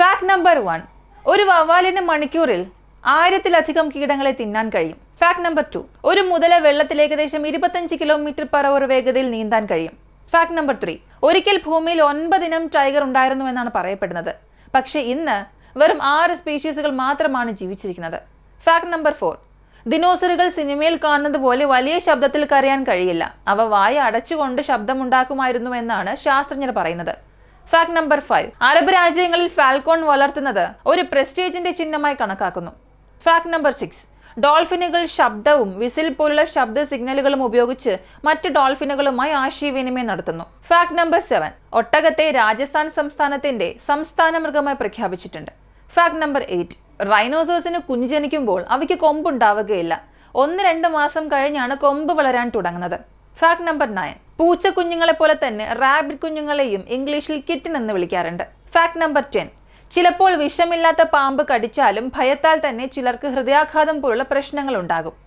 Fact number 1. ഒരു വവ്വാലിന് മണിക്കൂറിൽ 1000-ലധികം കീടങ്ങളെ തിന്നാൻ കഴിയും. Fact number 2. ഒരു മുതല വെള്ളത്തിൽ ഏകദേശം 25 km/h വേഗതയിൽ നീന്താൻ കഴിയും. Fact number 3. ഒരിക്കൽ ഭൂമിയിൽ 9 ഇനം ടൈഗർ ഉണ്ടായിരുന്നുവെന്നാണ് പറയപ്പെടുന്നത്. പക്ഷേ ഇന്ന് വെറും 6 സ്പീഷീസുകൾ മാത്രമാണ് ജീവിച്ചിരിക്കുന്നത്. Fact number 4. ദിനോസറുകൾ സിനിമയിൽ കാണുന്നത് പോലെ വലിയ ശബ്ദത്തിൽ കരയാൻ കഴിയില്ല. അവ വായ അടച്ചുകൊണ്ട് ശബ്ദമുണ്ടാക്കുമായിരുന്നുവെന്നാണ് ശാസ്ത്രജ്ഞർ പറയുന്നത്. Fact number 5. അറബ് രാജ്യങ്ങളിൽ ഫാൽക്കോൺ വളർത്തുന്നത് ഒരു പ്രസ്റ്റീജിന്റെ ചിഹ്നമായി കണക്കാക്കുന്നു. Fact number 6. ഡോൾഫിനുകൾ ശബ്ദവും വിസിൽ പോലുള്ള ശബ്ദ സിഗ്നലുകളും ഉപയോഗിച്ച് മറ്റ് ഡോൾഫിനുകളുമായി ആശയവിനിമയം നടത്തുന്നു. Fact number 7. ഒട്ടകത്തെ രാജസ്ഥാൻ സംസ്ഥാനത്തിന്റെ സംസ്ഥാന മൃഗമായി പ്രഖ്യാപിച്ചിട്ടുണ്ട്. Fact number 8. റൈനോസേഴ്സിന് കുഞ്ഞു ജനിക്കുമ്പോൾ അവയ്ക്ക് കൊമ്പുണ്ടാവുകയില്ല. 1-2 മാസം കഴിഞ്ഞാണ് കൊമ്പ് വളരാൻ തുടങ്ങുന്നത്. Fact number 9. പൂച്ച കുഞ്ഞുങ്ങളെ പോലെ തന്നെ റാബിറ്റ് കുഞ്ഞുങ്ങളെയും ഇംഗ്ലീഷിൽ കിറ്റൻ എന്ന് വിളിക്കാറുണ്ട്. Fact number 10. ചിലപ്പോൾ വിഷമില്ലാത്ത പാമ്പ് കടിച്ചാലും ഭയത്താൽ തന്നെ ചിലർക്ക് ഹൃദയാഘാതം പോലുള്ള പ്രശ്നങ്ങൾ ഉണ്ടാകും.